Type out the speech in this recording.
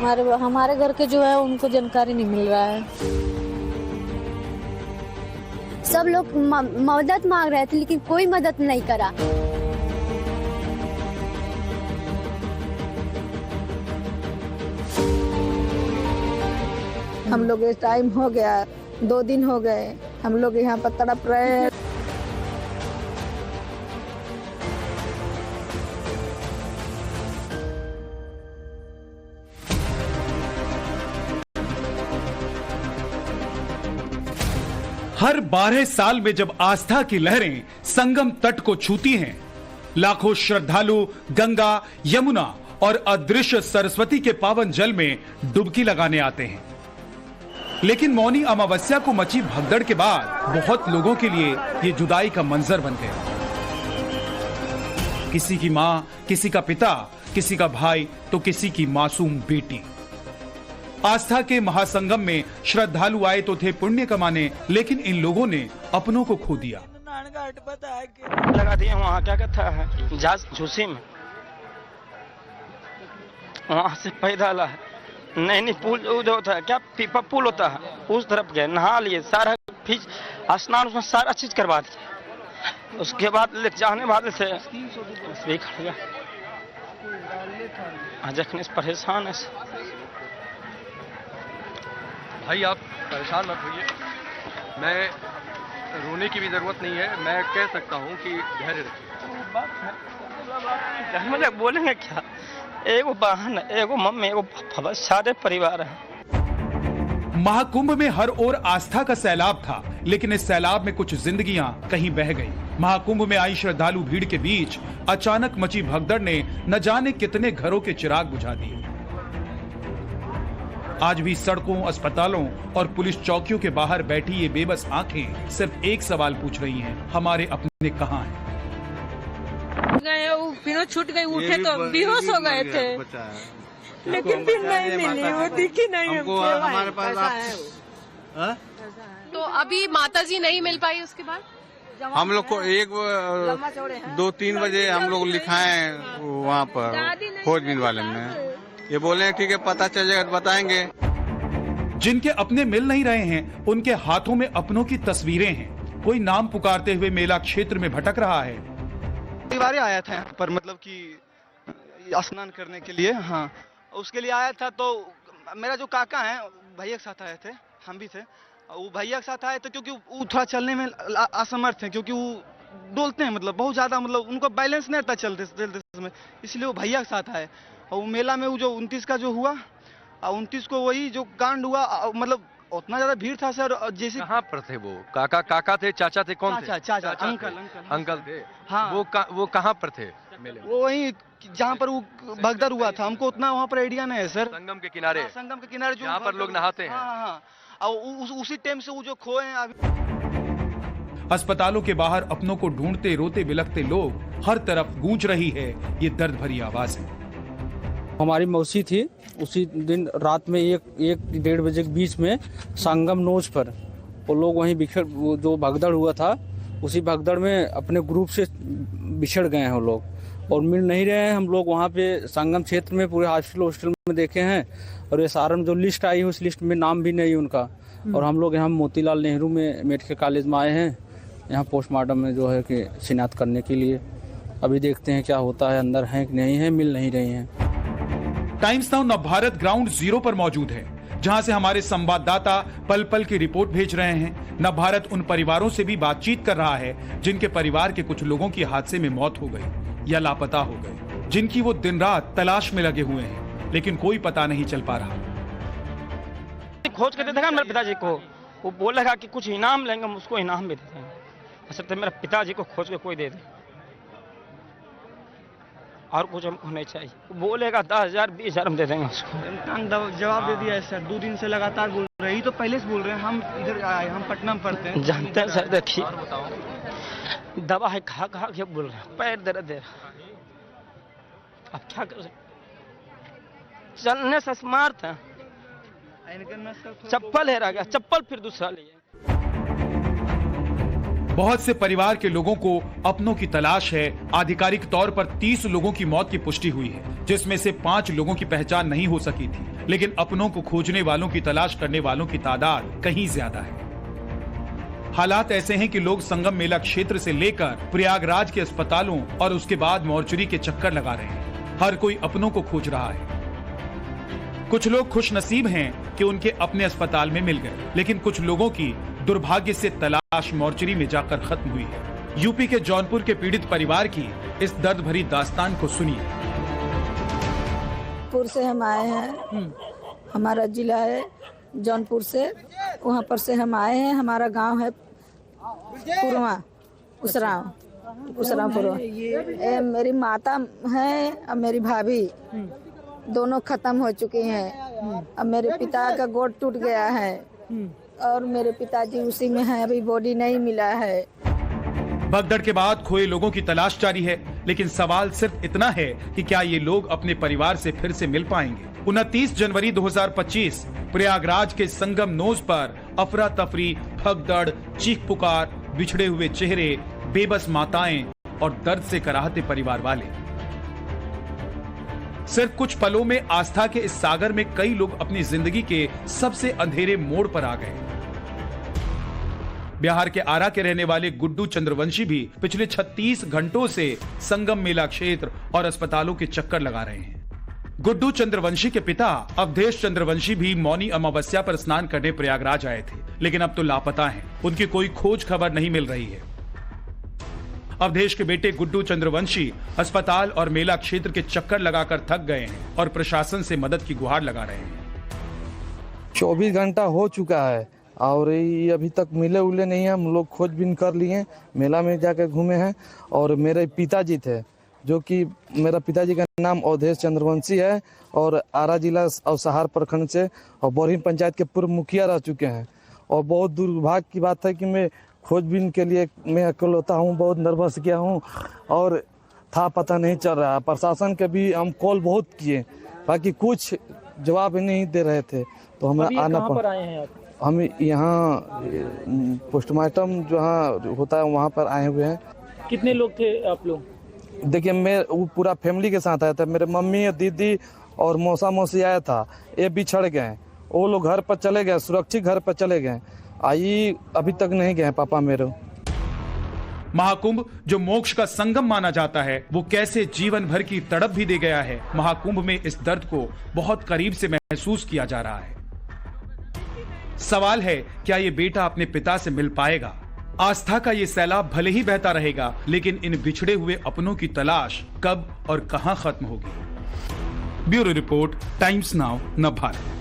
हमारे घर के जो है उनको जानकारी नहीं मिल रहा है। सब लोग मदद मांग रहे थे लेकिन कोई मदद नहीं करा। हम लोग इस टाइम हो गया 2 दिन हो गए, हम लोग यहाँ पर तड़प रहे हैं। हर 12 साल में जब आस्था की लहरें संगम तट को छूती हैं, लाखों श्रद्धालु गंगा, यमुना और अदृश्य सरस्वती के पावन जल में डुबकी लगाने आते हैं। लेकिन मौनी अमावस्या को मची भगदड़ के बाद बहुत लोगों के लिए ये जुदाई का मंजर बन गया। किसी की मां, किसी का पिता, किसी का भाई तो किसी की मासूम बेटी। आस्था के महासंगम में श्रद्धालु आए तो थे पुण्य कमाने, लेकिन इन लोगों ने अपनों को खो दिया। लगा दिए वहाँ क्या कहता है जहाज झूसी में, वहाँ से पैदल है नहीं पुल उधर होता है क्या पीपा पुल होता है उस तरफ गए, नहा लिए, सारा फिर स्नान उसमें सारा चीज करवा दिया। उसके बाद ले जाने वाले से खड़ गया जखने से परेशान है। भाई आप परेशान मत होइए, मैं रोने की भी जरूरत नहीं है, मैं कह सकता हूँ कि धैर्य रखिए। मतलब बोलेंगे क्या, एगो बहन, एगो मम्मी, एगो पापा, सारे परिवार हैं। महाकुंभ में हर ओर आस्था का सैलाब था, लेकिन इस सैलाब में कुछ जिंदगियां कहीं बह गईं। महाकुंभ में आई श्रद्धालु भीड़ के बीच अचानक मची भगदड़ ने न जाने कितने घरों के चिराग बुझा दिए। आज भी सड़कों, अस्पतालों और पुलिस चौकियों के बाहर बैठी ये बेबस आंखें सिर्फ एक सवाल पूछ रही हैं, हमारे अपने कहां हैं? गए वो फिर छूट गई, उठे तो बेहोश हो गए थे, लेकिन फिर नहीं मिली, वो दिखी नहीं हमको हमारे पास। तो अभी माताजी नहीं मिल पाई, उसके बाद हम लोग को 2-3 बजे हम लोग लिखाए वहाँ पर खोजबीन वाले में, ये बोले हैं ठीक है पता चल जाएगा तो बताएंगे। जिनके अपने मिल नहीं रहे हैं उनके हाथों में अपनों की तस्वीरें हैं। कोई नाम पुकारते हुए मेला क्षेत्र में भटक रहा है। परिवार आया था यहाँ पर, मतलब कि स्नान करने के लिए। हाँ, उसके लिए आया था। तो मेरा जो काका है भैया के साथ आए थे, हम भी थे। वो भैया के साथ आए थे क्योंकि वो थोड़ा चलने में असमर्थ है, क्योंकि वो डोलते हैं, मतलब बहुत ज्यादा, मतलब उनको बैलेंस नहीं रहता चलते समय, इसलिए वो भैया के साथ आए। और मेला में वो जो 29 का जो हुआ, 29 को वही जो कांड हुआ, मतलब उतना ज्यादा भीड़ था सर। जैसे कहाँ पर थे वो? काका थे, चाचा थे, कौन थे? चाचा, अंकल थे। हाँ, वो कहाँ पर थे मेले में? वो वही जहाँ पर वो भगदड़ हुआ था, हमको उतना वहाँ पर आइडिया नहीं है सर। संगम के किनारे? हाँ, संगम के किनारे जो जहाँ पर लोग नहाते हैं। हाँ, और उसी टाइम से वो जो खोए हैं अभी। अस्पतालों के बाहर अपनों को ढूंढते रोते बिलखते लोग, हर तरफ गूंज रही है ये दर्द भरी आवाज है। हमारी मौसी थी, उसी दिन रात में 1-1:30 बजे के बीच में संगम नोच पर वो लोग वहीं वो जो भगदड़ हुआ था, उसी भगदड़ में अपने ग्रुप से बिछड़ गए हैं वो लोग और मिल नहीं रहे हैं। हम लोग वहाँ पे संगम क्षेत्र में पूरे हॉस्टल में देखे हैं और ये सारा जो लिस्ट आई है उस लिस्ट में नाम भी नहीं उनका। और हम लोग यहाँ मोतीलाल नेहरू में मेडिकल कॉलेज में आए हैं, यहाँ पोस्टमार्टम में जो है कि शिनाख्त करने के लिए। अभी देखते हैं क्या होता है, अंदर हैं कि नहीं है, मिल नहीं रही हैं। टाइम्स नाउ नवभारत ग्राउंड 0 पर मौजूद है, जहां से हमारे संवाददाता पल पल की रिपोर्ट भेज रहे हैं। नवभारत उन परिवारों से भी बातचीत कर रहा है जिनके परिवार के कुछ लोगों की हादसे में मौत हो गई या लापता हो गए, जिनकी वो दिन रात तलाश में लगे हुए हैं, लेकिन कोई पता नहीं चल पा रहा। खोज के देगा मेरे पिताजी को, वो बोलेगा कि कुछ इनाम लेंगे, हम उसको इनाम भी दे देंगे। अच्छा तो मेरे पिताजी को खोज के कोई दे दे, और कुछ हमको नहीं चाहिए। बोलेगा 10,000 20,000 हम दे देंगे उसको। जवाब दे दिया है सर, 2 दिन से लगातार बोल रहे हैं। तो पहले से बोल रहे हैं, हम इधर आए, हम पटना में पढ़ते हैं। जानते हैं सर, देखिए दवा है खा के बोल रहे हैं, पैर दर्द है, अब क्या कर सकते, चलने से स्मार्ट है। चप्पल है रह गया, चप्पल फिर दूसरा लिए। बहुत से परिवार के लोगों को अपनों की तलाश है। आधिकारिक तौर पर 30 लोगों की मौत की पुष्टि हुई है, जिसमें से 5 लोगों की पहचान नहीं हो सकी थी। लेकिन अपनों को खोजने वालों की तलाश करने वालों की तादाद कहीं ज्यादा है। हालात ऐसे हैं कि लोग संगम मेला क्षेत्र से लेकर प्रयागराज के अस्पतालों और उसके बाद मोर्चरी के चक्कर लगा रहे हैं। हर कोई अपनों को खोज रहा है। कुछ लोग खुशनसीब हैं कि उनके अपने अस्पताल में मिल गए, लेकिन कुछ लोगों की दुर्भाग्य से तलाश मोर्चरी में जाकर खत्म हुई है। यूपी के जौनपुर के पीड़ित परिवार की इस दर्द भरी दास्तान को सुनिए। जौनपुर से हम आए हैं, हमारा जिला है जौनपुर से, वहाँ पर से हम आए हैं। हमारा गांव है पुरवा उसराम पुरवा। मेरी माता है और मेरी भाभी दोनों खत्म हो चुकी हैं। अब मेरे पिता का गोड़ टूट गया है और मेरे पिताजी उसी में हैं, अभी बॉडी नहीं मिला है। भगदड़ के बाद खोए लोगों की तलाश जारी है, लेकिन सवाल सिर्फ इतना है कि क्या ये लोग अपने परिवार से फिर से मिल पाएंगे। 29 जनवरी 2025 प्रयागराज के संगम नोज पर अफरा तफरी, भगदड़, चीख पुकार, बिछड़े हुए चेहरे, बेबस माताएं और दर्द से कराहते परिवार वाले। सिर्फ कुछ पलों में आस्था के इस सागर में कई लोग अपनी जिंदगी के सबसे अंधेरे मोड़ पर आ गए। बिहार के आरा के रहने वाले गुड्डू चंद्रवंशी भी पिछले 36 घंटों से संगम मेला क्षेत्र और अस्पतालों के चक्कर लगा रहे हैं। गुड्डू चंद्रवंशी के पिता अवधेश चंद्रवंशी भी मौनी अमावस्या पर स्नान करने प्रयागराज आए थे, लेकिन अब तो लापता हैं। उनकी कोई खोज खबर नहीं मिल रही है। अवधेश के बेटे गुड्डू चंद्रवंशी अस्पताल और मेला क्षेत्र के चक्कर लगाकर थक गए हैं और प्रशासन से मदद की गुहार लगा रहे हैं। 24 घंटा हो चुका है और ये अभी तक मिले उले नहीं है। हम लोग खोजबीन कर लिए, मेला में जाकर घूमे हैं। और मेरे पिताजी थे, जो कि मेरा पिताजी का नाम अवधेश चंद्रवंशी है और आरा जिला और सहार प्रखंड से और बोरही पंचायत के पूर्व मुखिया रह चुके हैं। और बहुत दुर्भाग्य की बात है कि मैं खोजबीन के लिए मैं अकेले होता हूँ, बहुत नर्वस किया हूँ और था पता नहीं चल रहा। प्रशासन के भी हम कॉल बहुत किए, बाकी कुछ जवाब नहीं दे रहे थे, तो हमें आना पड़ा। हम यहाँ पोस्टमार्टम जहाँ होता है वहाँ पर आए हुए हैं। कितने लोग थे आप लोग? देखिए, मैं वो पूरा फैमिली के साथ आया था। मेरे मम्मी, दीदी और मौसा मौसी आया था। ये बिछड़ गए, वो लोग घर पर चले गए, सुरक्षित घर पर चले गए। आई अभी तक नहीं गए पापा मेरे। महाकुंभ जो मोक्ष का संगम माना जाता है, वो कैसे जीवन भर की तड़प भी दे गया है। महाकुंभ में इस दर्द को बहुत करीब से महसूस किया जा रहा है। सवाल है, क्या ये बेटा अपने पिता से मिल पाएगा? आस्था का ये सैलाब भले ही बहता रहेगा, लेकिन इन बिछड़े हुए अपनों की तलाश कब और कहां खत्म होगी? ब्यूरो रिपोर्ट, टाइम्स नाउ, नव भारत।